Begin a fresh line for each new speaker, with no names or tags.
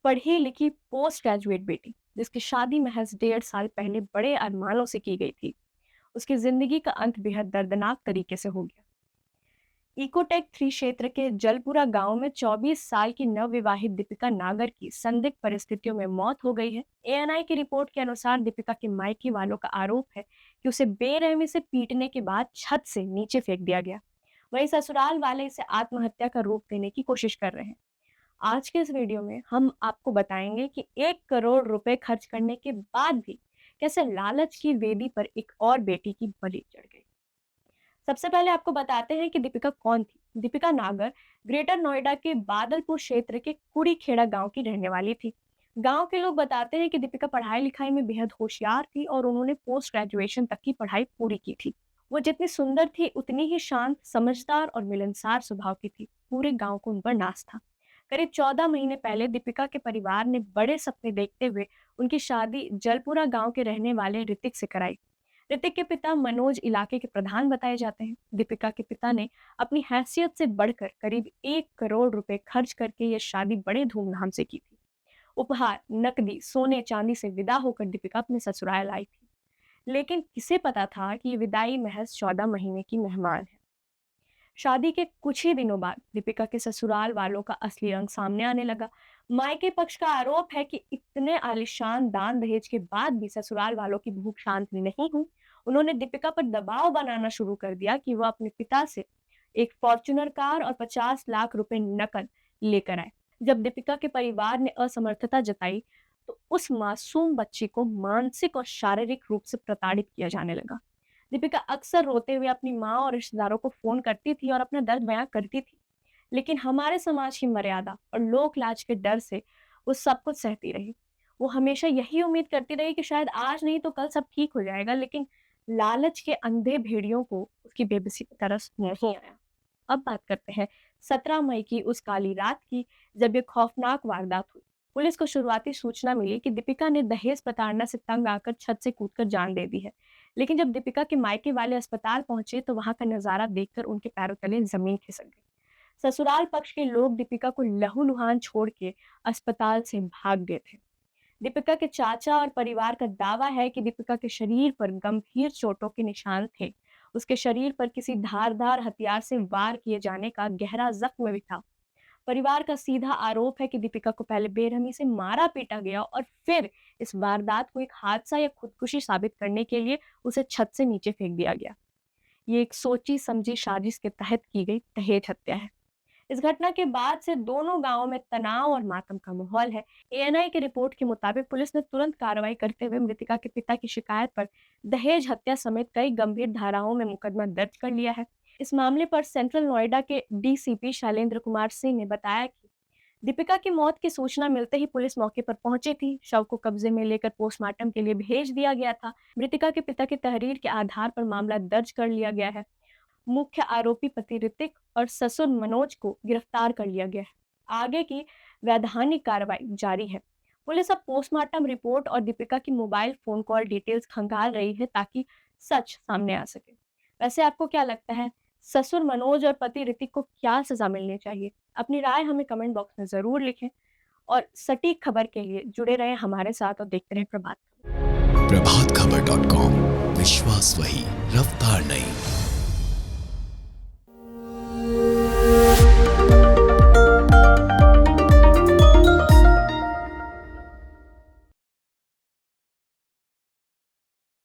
पढ़ी लिखी post graduate बेटी जिसकी शादी महज 1.5 साल पहले बड़े अरमानों से की गई थी, उसकी जिंदगी का अंत बेहद दर्दनाक तरीके से हो गया। इकोटेक 3 क्षेत्र के जलपुरा गांव में 24 साल की नवविवाहित दीपिका नागर की संदिग्ध परिस्थितियों में मौत हो गई है। एएनआई की रिपोर्ट के अनुसार दीपिका के मायके वालों का आरोप है कि उसे बेरहमी से पीटने के बाद छत से नीचे फेंक दिया गया। वहीं ससुराल वाले इसे आत्महत्या का रूप देने की कोशिश कर रहे हैं। आज के इस वीडियो में हम आपको बताएंगे कि 1 करोड़ रुपए खर्च करने के बाद भी कैसे लालच की वेदी पर एक और बेटी की बलि चढ़ गई। सबसे पहले आपको बताते हैं कि दीपिका कौन थी। दीपिका नागर ग्रेटर नोएडा के बादलपुर क्षेत्र के कुड़ी खेड़ा गांव की रहने वाली थी। गांव के लोग बताते हैं कि दीपिका पढ़ाई लिखाई में बेहद होशियार थी और उन्होंने पोस्ट ग्रेजुएशन तक की पढ़ाई पूरी की थी। वो जितनी सुंदर थी उतनी ही शांत, समझदार और मिलनसार स्वभाव की थी। पूरे गांव को उन पर नाज था। करीब 14 महीने पहले दीपिका के परिवार ने बड़े सपने देखते हुए उनकी शादी जलपुरा गांव के रहने वाले ऋतिक से कराई। ऋतिक के पिता मनोज इलाके के प्रधान बताए जाते हैं। दीपिका के पिता ने अपनी हैसियत से बढ़कर करीब 1 करोड़ रुपए खर्च करके यह शादी बड़े धूमधाम से की थी। उपहार, नकदी, सोने चांदी से विदा होकर दीपिका अपने ससुराल आई थी। लेकिन किसे पता था कि ये विदाई महज 14 महीने की मेहमान है। शादी के कुछ ही दिनों बाद दीपिका के ससुराल वालों का असली रंग सामने आने लगा। मायके पक्ष का आरोप है कि इतने आलीशान दान दहेज के बाद भी ससुराल वालों की भूख शांत नहीं हुई। उन्होंने दीपिका पर दबाव बनाना शुरू कर दिया कि वह अपने पिता से एक फॉर्च्यूनर कार और 50 लाख रुपए नकद लेकर आए। जब दीपिका के परिवार ने असमर्थता जताई तो उस मासूम बच्ची को मानसिक और शारीरिक रूप से प्रताड़ित किया जाने लगा। दीपिका अक्सर रोते हुए अपनी माँ और रिश्तेदारों को फोन करती थी और अपना दर्द बयां करती थी। लेकिन हमारे समाज की मर्यादा और लोक लाज के डर से वो सब कुछ सहती रही। वो हमेशा यही उम्मीद करती रही कि शायद आज नहीं तो कल सब ठीक हो जाएगा, लेकिन लालच के अंधे भेड़ियों को उसकी बेबसी की तरस नहीं आया। अब बात करते हैं 17 मई की उस काली रात की, जब ये खौफनाक वारदात हुई। पुलिस को शुरुआती सूचना मिली कि दीपिका ने दहेज प्रताड़ना से तंग आकर छत से कूदकर जान दे दी है। लेकिन जब दीपिका के मायके वाले अस्पताल पहुंचे तो वहां का नजारा देखकर उनके पैरों तले जमीन खिसक गई। ससुराल पक्ष के लोग दीपिका को लहूलुहान छोड़ के अस्पताल से भाग गए थे। दीपिका के चाचा और परिवार का दावा है कि दीपिका के शरीर पर गंभीर चोटों के निशान थे। उसके शरीर पर किसी धारदार हथियार से वार किए जाने का गहरा जख्म भी था। परिवार का सीधा आरोप है कि दीपिका को पहले बेरहमी से मारा पीटा गया और फिर इस वारदात को एक हादसा या खुदकुशी साबित करने के लिए उसे छत से नीचे फेंक दिया गया। ये एक सोची समझी साजिश के तहत की गई दहेज हत्या है। इस घटना के बाद से दोनों गांवों में तनाव और मातम का माहौल है। एएनआई की रिपोर्ट के मुताबिक पुलिस ने तुरंत कार्रवाई करते हुए मृतका के पिता की शिकायत पर दहेज हत्या समेत कई गंभीर धाराओं में मुकदमा दर्ज कर लिया है। इस मामले पर सेंट्रल नोएडा के डीसीपी शैलेंद्र कुमार सिंह ने बताया कि दीपिका की मौत की सूचना मिलते ही पुलिस मौके पर पहुंची थी। शव को कब्जे में लेकर पोस्टमार्टम के लिए भेज दिया गया था। मृतका के पिता की तहरीर के आधार पर मामला दर्ज कर लिया गया है। मुख्य आरोपी पति ऋतिक और ससुर मनोज को गिरफ्तार कर लिया गया है। आगे की वैधानिक कार्रवाई जारी है। पुलिस अब पोस्टमार्टम रिपोर्ट और दीपिका की मोबाइल फोन कॉल डिटेल्स खंगाल रही है ताकि सच सामने आ सके। वैसे आपको क्या लगता है, ससुर मनोज और पति ऋतिक को क्या सजा मिलनी चाहिए? अपनी राय हमें कमेंट बॉक्स में जरूर लिखें और सटीक खबर के लिए जुड़े रहें हमारे साथ और देखते रहें प्रभात खबर।
प्रभात खबर .com, विश्वास वही, रफ्तार नहीं।